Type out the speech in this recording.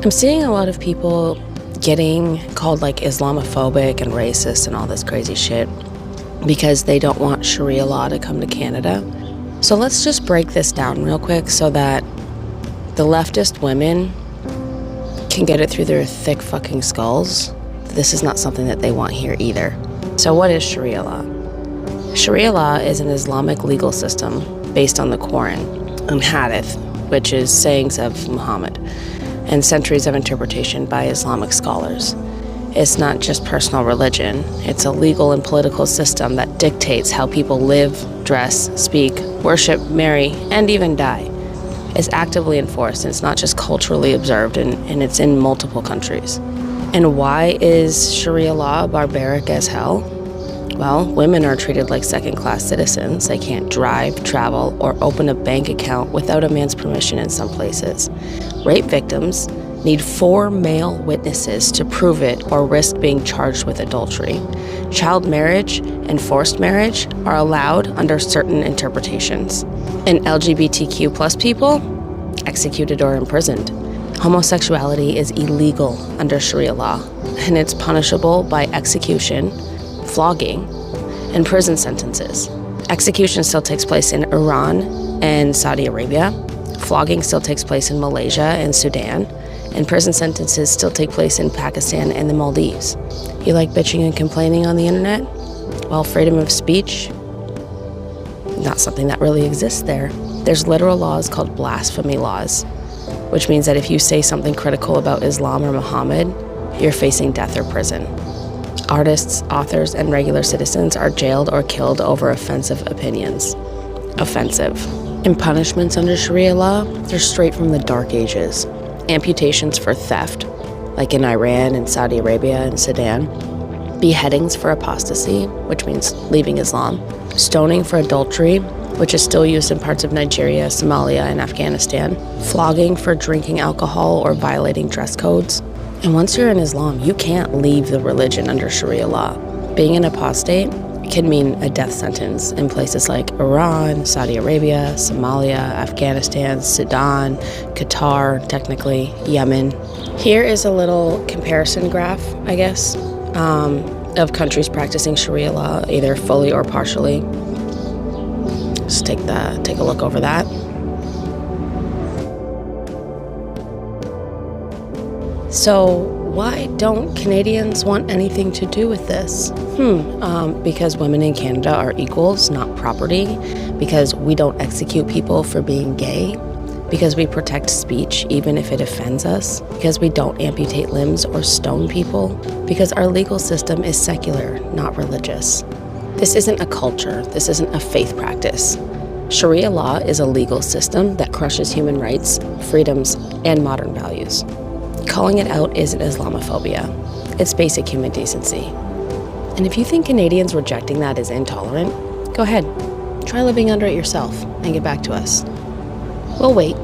I'm seeing a lot of people getting called like Islamophobic and racist and all this crazy shit because they don't want Sharia law to come to Canada. So let's just break this down real quick so that the leftist women can get it through their thick fucking skulls. This is not something that they want here either. So what is Sharia law? Sharia law is an Islamic legal system based on the Quran and Hadith, which is sayings of Muhammad, and centuries of interpretation by Islamic scholars. It's not just personal religion, it's a legal and political system that dictates how people live, dress, speak, worship, marry, and even die. It's actively enforced, and it's not just culturally observed, and it's in multiple countries. And why is Sharia law barbaric as hell? Well, women are treated like second-class citizens. They can't drive, travel, or open a bank account without a man's permission in some places. Rape victims need 4 male witnesses to prove it or risk being charged with adultery. Child marriage and forced marriage are allowed under certain interpretations. And LGBTQ plus people, executed or imprisoned. Homosexuality is illegal under Sharia law, and it's punishable by execution, flogging, and prison sentences. Execution still takes place in Iran and Saudi Arabia. Flogging still takes place in Malaysia and Sudan. And prison sentences still take place in Pakistan and the Maldives. You like bitching and complaining on the internet? Well, freedom of speech, not something that really exists there. There's literal laws called blasphemy laws, which means that if you say something critical about Islam or Muhammad, you're facing death or prison. Artists, authors, and regular citizens are jailed or killed over offensive opinions. Offensive. And punishments under Sharia law, they're straight from the Dark Ages. Amputations for theft, like in Iran and Saudi Arabia and Sudan. Beheadings for apostasy, which means leaving Islam. Stoning for adultery, which is still used in parts of Nigeria, Somalia, and Afghanistan. Flogging for drinking alcohol or violating dress codes. And once you're in Islam, you can't leave the religion under Sharia law. Being an apostate can mean a death sentence in places like Iran, Saudi Arabia, Somalia, Afghanistan, Sudan, Qatar, technically, Yemen. Here is a little comparison graph, I guess, of countries practicing Sharia law, either fully or partially. Just take a look over that. So why don't Canadians want anything to do with this? Because women in Canada are equals, not property. Because we don't execute people for being gay. Because we protect speech, even if it offends us. Because we don't amputate limbs or stone people. Because our legal system is secular, not religious. This isn't a culture. This isn't a faith practice. Sharia law is a legal system that crushes human rights, freedoms, and modern values. Calling it out isn't Islamophobia. It's basic human decency. And if you think Canadians rejecting that is intolerant, go ahead. Try living under it yourself and get back to us. We'll wait.